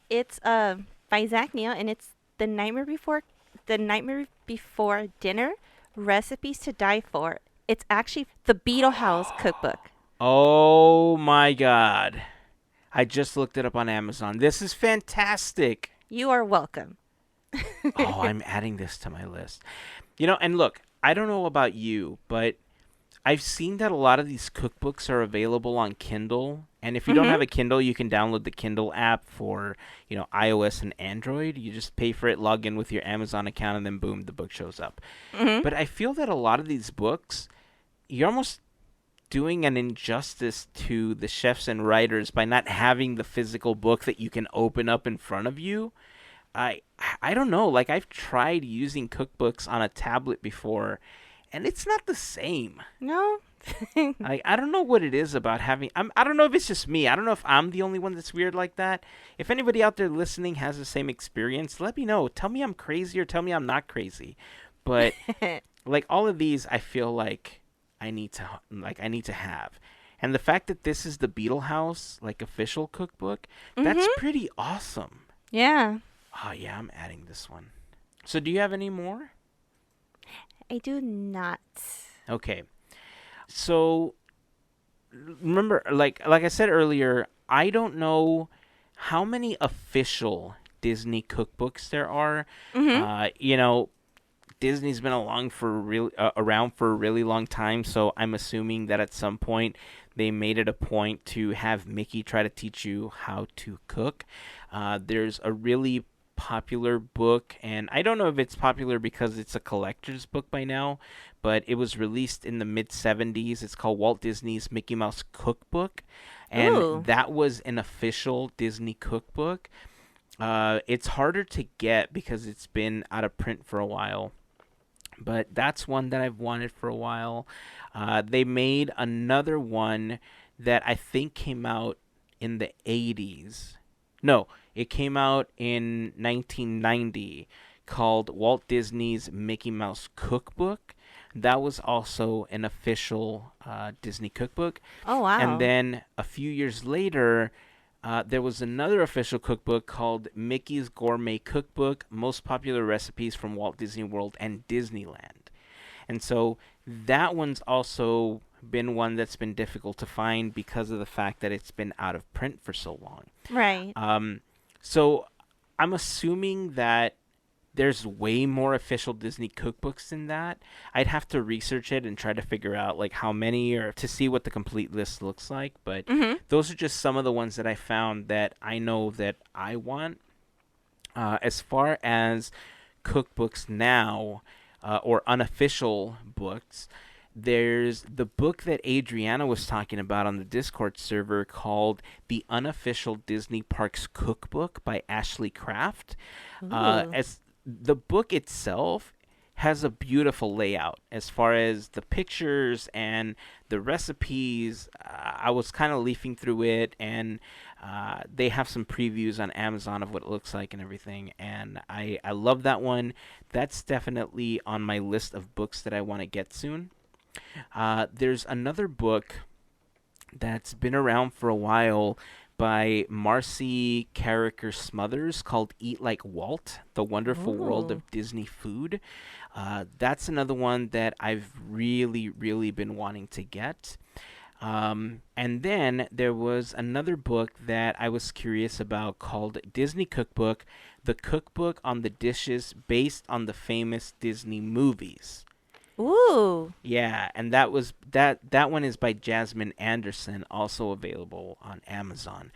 It's by Zach Neal, and it's The Nightmare Before Dinner, Recipes to Die For. It's actually the Beetle House cookbook. Oh, my God. I just looked it up on Amazon. This is fantastic. You are welcome. Oh, I'm adding this to my list. And look, I don't know about you, but I've seen that a lot of these cookbooks are available on Kindle. And if you don't have a Kindle, you can download the Kindle app for, iOS and Android. You just pay for it, log in with your Amazon account, and then boom, the book shows up. But I feel that a lot of these books, you're almost doing an injustice to the chefs and writers by not having the physical book that you can open up in front of you. I don't know. Like, I've tried using cookbooks on a tablet before, and it's not the same. No? I don't know what it is about having... I don't know if it's just me. I don't know if I'm the only one that's weird like that. If anybody out there listening has the same experience, let me know. Tell me I'm crazy or tell me I'm not crazy. But, like, all of these, I feel like I need to have. And the fact that this is the Beetle House, like, official cookbook, that's pretty awesome. Yeah. Oh, yeah, I'm adding this one. So do you have any more? I do not. Okay. So remember, like I said earlier, I don't know how many official Disney cookbooks there are. Disney's been around for a really long time, so I'm assuming that at some point they made it a point to have Mickey try to teach you how to cook. There's a really popular book, and I don't know if it's popular because it's a collector's book by now, but it was released in the mid-70s. It's called Walt Disney's Mickey Mouse Cookbook, and Ooh. that was an official Disney cookbook. It's harder to get because it's been out of print for a while, but that's one that I've wanted for a while. They made another one that I think came out in the 80s. No, it came out in 1990 called Walt Disney's Mickey Mouse Cookbook. That was also an official Disney cookbook. Oh, wow. And then a few years later, there was another official cookbook called Mickey's Gourmet Cookbook, Most Popular Recipes from Walt Disney World and Disneyland. And so that one's also been one that's been difficult to find because of the fact that it's been out of print for so long. Right. So I'm assuming that there's way more official Disney cookbooks than that. I'd have to research it and try to figure out like how many or to see what the complete list looks like. But those are just some of the ones that I found that I know that I want. As far as cookbooks now, or unofficial books, there's the book that Adriana was talking about on the Discord server called The Unofficial Disney Parks Cookbook by Ashley Craft. As the book itself has a beautiful layout as far as the pictures and the recipes. I was kind of leafing through it, and they have some previews on Amazon of what it looks like and everything, and I love that one. That's definitely on my list of books that I want to get soon. There's another book that's been around for a while by Marcy Carricker Smothers called Eat Like Walt, The Wonderful World of Disney Food. That's another one that I've really, really been wanting to get. And then there was another book that I was curious about called Disney Cookbook, the cookbook on the dishes based on the famous Disney movies. Ooh. Yeah, and that one is by Jasmine Anderson, also available on Amazon.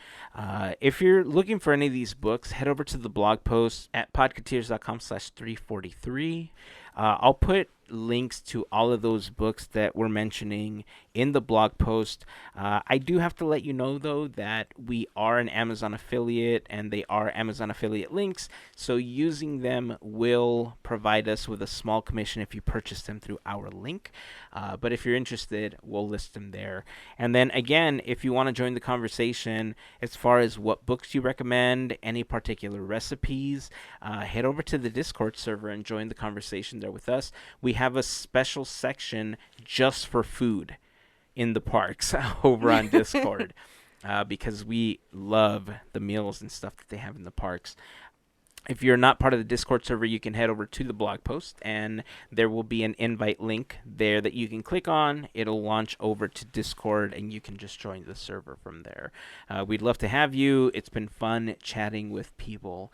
If you're looking for any of these books, head over to the blog post at podketeers.com/343. I'll put links to all of those books that we're mentioning in the blog post. I do have to let you know, though, that we are an Amazon affiliate, and they are Amazon affiliate links, so using them will provide us with a small commission if you purchase them through our link. But if you're interested, we'll list them there. And then, again, if you want to join the conversation as far as what books you recommend, any particular recipes, head over to the Discord server and join the conversation there with us. We have a special section just for food in the parks over on Discord because we love the meals and stuff that they have in the parks. If you're not part of the Discord server, you can head over to the blog post, and there will be an invite link there that you can click on. It'll launch over to Discord, and you can just join the server from there. We'd love to have you. It's been fun chatting with people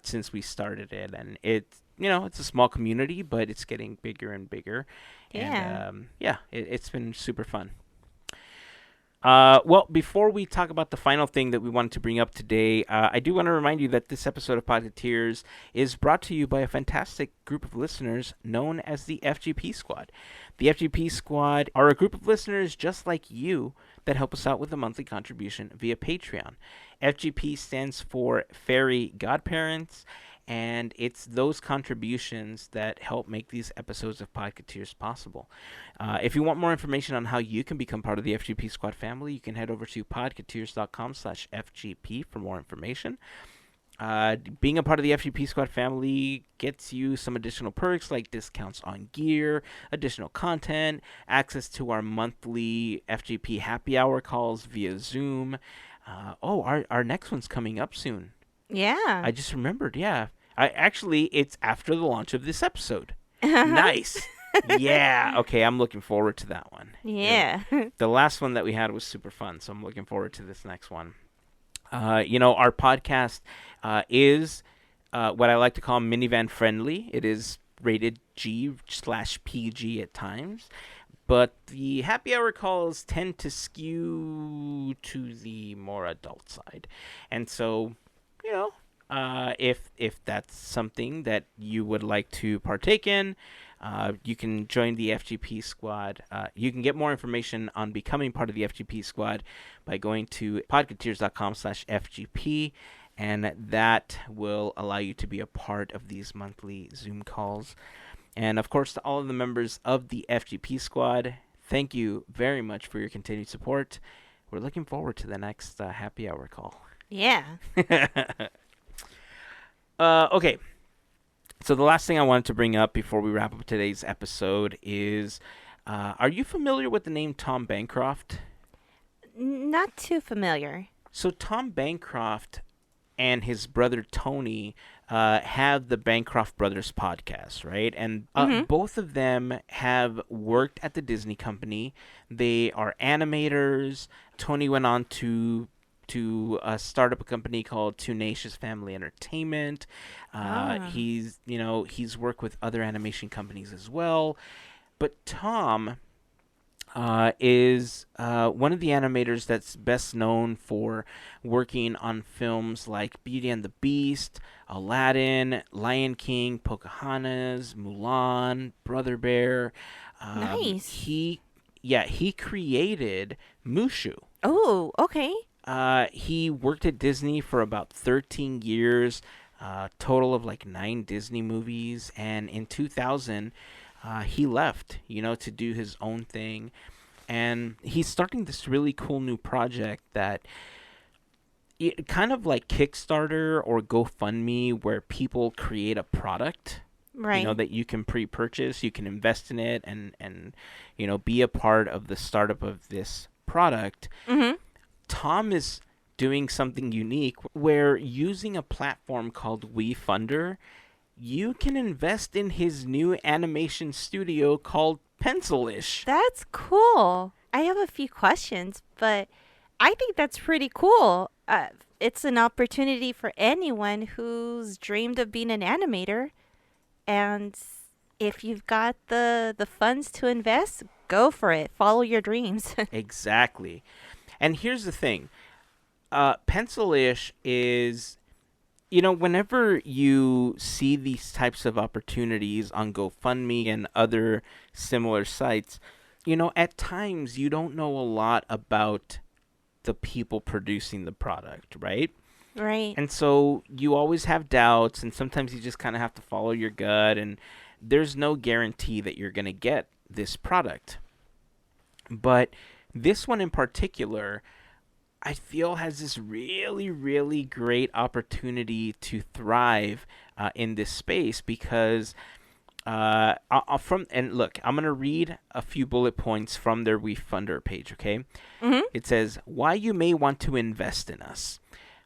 since we started it, and it's a small community, but it's getting bigger and bigger. Yeah. And it's been super fun. Well, before we talk about the final thing that we wanted to bring up today, I do want to remind you that this episode of Podketeers is brought to you by a fantastic group of listeners known as the FGP Squad. The FGP Squad are a group of listeners just like you that help us out with a monthly contribution via Patreon. FGP stands for Fairy Godparents, and it's those contributions that help make these episodes of Podketeers possible. If you want more information on how you can become part of the FGP Squad family, you can head over to podketeers.com/FGP for more information. Being a part of the FGP Squad family gets you some additional perks like discounts on gear, additional content, access to our monthly FGP happy hour calls via Zoom. Our next one's coming up soon. Yeah. I just remembered, yeah. It's after the launch of this episode. Nice. Yeah. Okay, I'm looking forward to that one. Yeah. The last one that we had was super fun, so I'm looking forward to this next one. Our podcast is what I like to call minivan friendly. It is rated G/PG at times, but the happy hour calls tend to skew to the more adult side. And so, if that's something that you would like to partake in, you can join the FGP Squad. You can get more information on becoming part of the FGP Squad by going to podketeers.com/FGP, and that will allow you to be a part of these monthly Zoom calls. And, of course, to all of the members of the FGP Squad, thank you very much for your continued support. We're looking forward to the next happy hour call. Yeah. Okay. So the last thing I wanted to bring up before we wrap up today's episode is, are you familiar with the name Tom Bancroft? Not too familiar. So Tom Bancroft and his brother Tony have the Bancroft Brothers podcast, right? And both of them have worked at the Disney company. They are animators. Tony went on to start up a company called Tunacious Family Entertainment. He's worked with other animation companies as well. But Tom is one of the animators that's best known for working on films like Beauty and the Beast, Aladdin, Lion King, Pocahontas, Mulan, Brother Bear. Nice. He created Mushu. Oh, okay. He worked at Disney for about 13 years. total of like 9 Disney movies. And in 2000, he left, to do his own thing. And he's starting this really cool new project that kind of like Kickstarter or GoFundMe, where people create a product, Right. that you can pre-purchase, you can invest in it, and be a part of the startup of this product. Mm-hmm. Tom is doing something unique where, using a platform called WeFunder, you can invest in his new animation studio called Pencilish. That's cool. I have a few questions, but I think that's pretty cool. It's an opportunity for anyone who's dreamed of being an animator. And if you've got the funds to invest, go for it. Follow your dreams. Exactly. And here's the thing. Pencilish is, whenever you see these types of opportunities on GoFundMe and other similar sites, at times you don't know a lot about the people producing the product, right? Right. And so you always have doubts, and sometimes you just kind of have to follow your gut, and there's no guarantee that you're going to get this product. But this one in particular, I feel, has this really, really great opportunity to thrive in this space, because look, I'm going to read a few bullet points from their WeFunder page, okay? Mm-hmm. It says, why you may want to invest in us.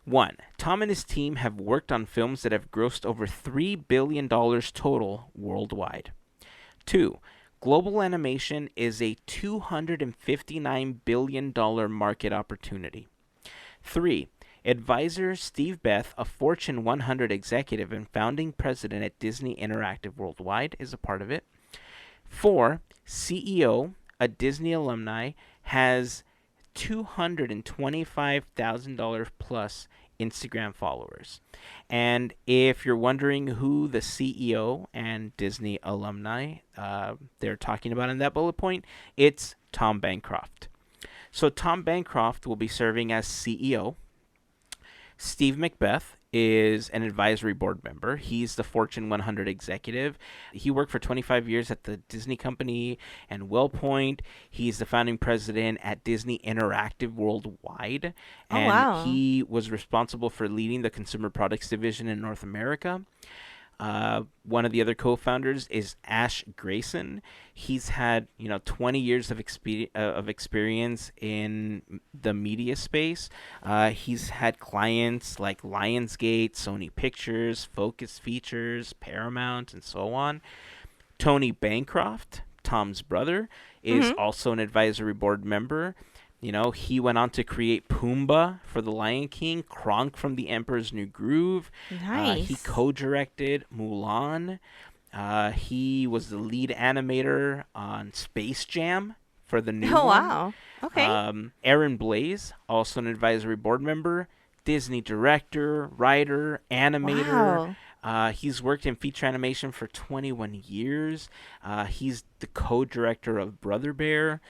1. Tom and his team have worked on films that have grossed over $3 billion total worldwide. 2. Global animation is a $259 billion market opportunity. 3. Advisor Steve Beth, a Fortune 100 executive and founding president at Disney Interactive Worldwide, is a part of it. 4. CEO, a Disney alumni, has $225,000 plus Instagram followers. And if you're wondering who the CEO and Disney alumni they're talking about in that bullet point, it's Tom Bancroft. So Tom Bancroft will be serving as CEO. Steve Macbeth is an advisory board member. He's the Fortune 100 executive. He worked for 25 years at the Disney Company and WellPoint. He's the founding president at Disney Interactive Worldwide. And wow. he was responsible for leading the consumer products division in North America. One of the other co-founders is Ash Grayson. He's had 20 years of experience in the media space. He's had clients like Lionsgate, Sony Pictures, Focus Features, Paramount, and so on. Tony Bancroft, Tom's brother, is also an advisory board member. He went on to create Pumbaa for The Lion King, Kronk from The Emperor's New Groove. Nice. He co-directed Mulan. He was the lead animator on Space Jam for the new one. Oh, wow. Okay. Aaron Blaise, also an advisory board member, Disney director, writer, animator. Wow. He's worked in feature animation for 21 years. He's the co-director of Brother Bear.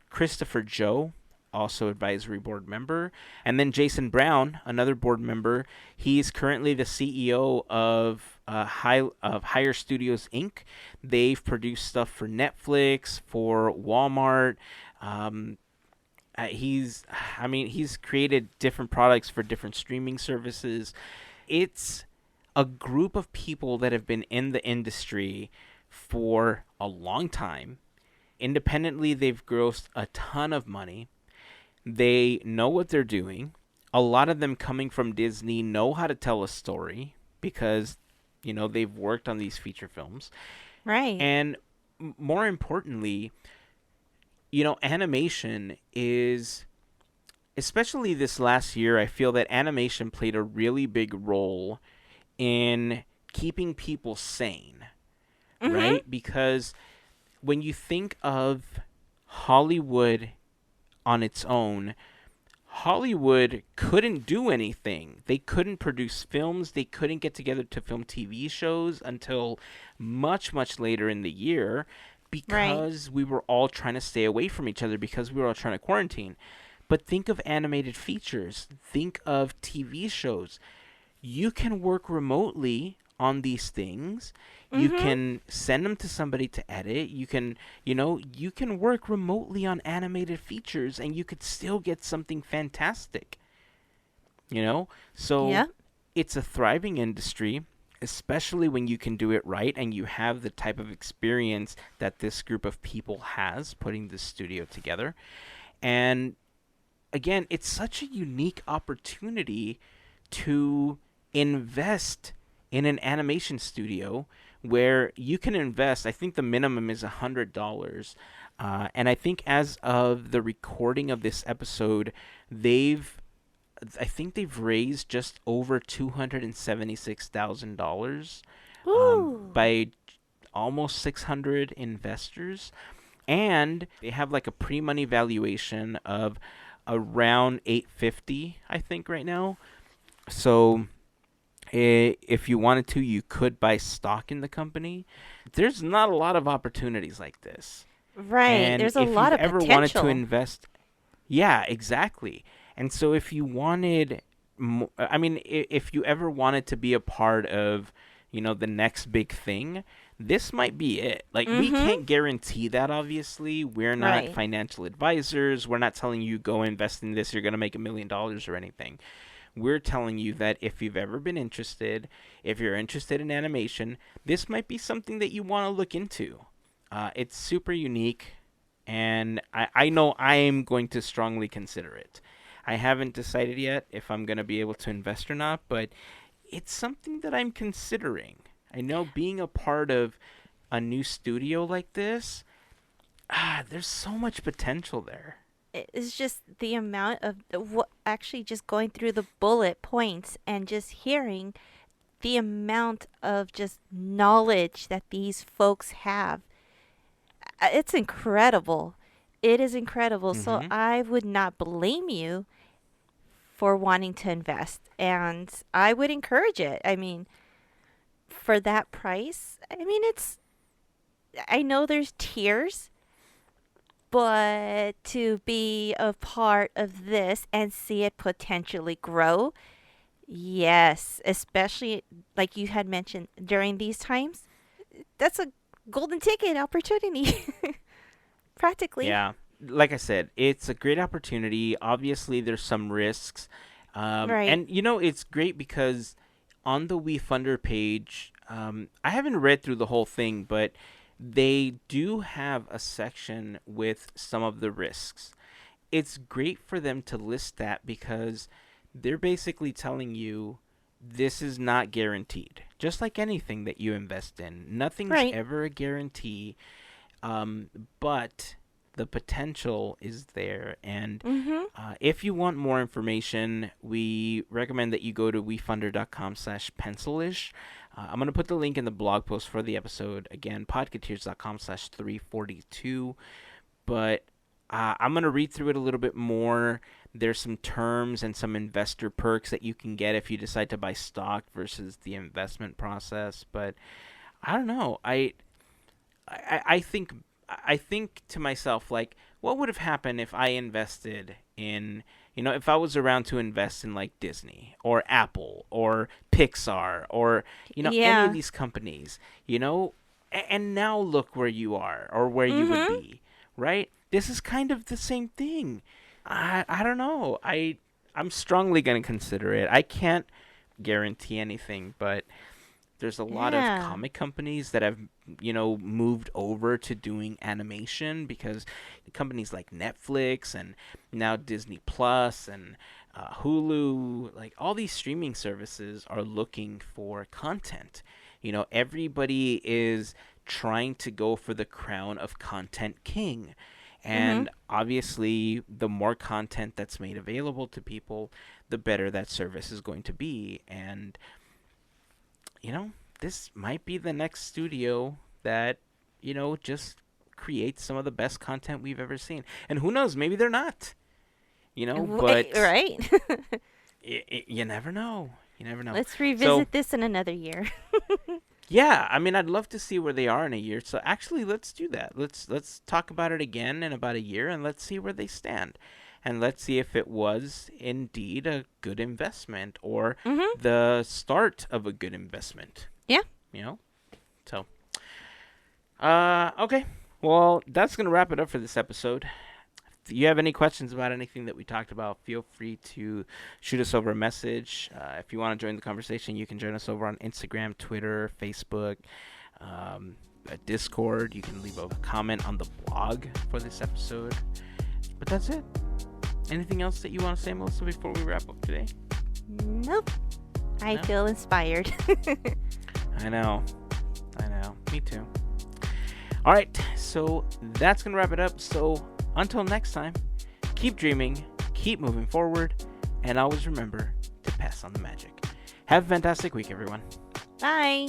Christopher Joe, also advisory board member. And then Jason Brown, another board member. He's currently the CEO of Higher Studios, Inc. They've produced stuff for Netflix, for Walmart. He's created different products for different streaming services. It's a group of people that have been in the industry for a long time. Independently, they've grossed a ton of money. They know what they're doing. A lot of them, coming from Disney, know how to tell a story because, they've worked on these feature films. Right. And more importantly, animation is, especially this last year, I feel that animation played a really big role in keeping people sane, right? Because when you think of Hollywood on its own, Hollywood couldn't do anything. They couldn't produce films. They couldn't get together to film TV shows until much, much later in the year because we were all trying to stay away from each other because we were all trying to quarantine. But think of animated features. Think of TV shows. you can work remotely on these things. You Mhm. can send them to somebody to edit. You can work remotely on animated features and you could still get something fantastic. So Yeah. it's a thriving industry, especially when you can do it right and you have the type of experience that this group of people has putting this studio together. And again, it's such a unique opportunity to invest in an animation studio where you can invest. I think the minimum is $100. And I think as of the recording of this episode, I think they've raised just over $276,000 Ooh. by almost 600 investors, and they have like a pre-money valuation of around 850, I think, right now. So if you wanted to, you could buy stock in the company. There's not a lot of opportunities like this. Right. And There's a if lot you've of ever wanted to potential. invest, yeah, exactly. And so if you wanted, I mean, if you ever wanted to be a part of, the next big thing, this might be it. Like, we Mhm. can't guarantee that, obviously. We're not Right. financial advisors. We're not telling you go invest in this, you're going to make $1 million or anything. We're telling you that if you've ever been interested, if you're interested in animation, this might be something that you want to look into. It's super unique, and I know I am going to strongly consider it. I haven't decided yet if I'm going to be able to invest or not, but it's something that I'm considering. I know being a part of a new studio like this, there's so much potential there. It's just the amount of what actually just going through the bullet points and just hearing the amount of just knowledge that these folks have. It's incredible. It is incredible. So Mm-hmm. I would not blame you for wanting to invest, and I would encourage it. I mean, for that price, I mean, I know there's tiers, but to be a part of this and see it potentially grow, yes, especially like you had mentioned during these times, that's a golden ticket opportunity, practically. Yeah, like I said, it's a great opportunity. Obviously, there's some risks, Right. and it's great because on the WeFunder page, I haven't read through the whole thing, but they do have a section with some of the risks. It's great for them to list that because they're basically telling you this is not guaranteed. Just like anything that you invest in, nothing's Right. ever a guarantee, but the potential is there. And Mhm. if you want more information, we recommend that you go to wefunder.com/pencilish. I'm going to put the link in the blog post for the episode. Again, podketeers.com/342. But I'm going to read through it a little bit more. There's some terms and some investor perks that you can get if you decide to buy stock versus the investment process. But I don't know. I think to myself, like, what would have happened if I invested in, if I was around to invest in like Disney or Apple or Pixar or, any of Yeah. these companies, and now look where you are or where you would Mhm. be, right? This is kind of the same thing. I don't know. I'm strongly going to consider it. I can't guarantee anything, but there's a lot of Yeah. comic companies that have moved over to doing animation because companies like Netflix and now Disney Plus and Hulu, like all these streaming services are looking for content. Everybody is trying to go for the crown of content king. Mhm. And obviously, the more content that's made available to people, the better that service is going to be. And you know, this might be the next studio that, just creates some of the best content we've ever seen. And who knows, maybe they're not, but Right. you never know. You never know. Let's So, revisit this in another year. yeah, I mean, I'd love to see where they are in a year. So actually, let's do that. Let's talk about it again in about a year and let's see where they stand. and let's see if it was indeed a good investment or Mm-hmm. the start of a good investment. Yeah. You know? So, okay. Well, that's going to wrap it up for this episode. If you have any questions about anything that we talked about, feel free to shoot us over a message. If you want to join the conversation, you can join us over on Instagram, Twitter, Facebook, Discord. You can leave a comment on the blog for this episode. But that's it. Anything else that you want to say, Melissa, before we wrap up today? Nope. I No? feel inspired. I know. Me too. All right. So that's going to wrap it up. So until next time, keep dreaming, keep moving forward, and always remember to pass on the magic. Have a fantastic week, everyone. Bye.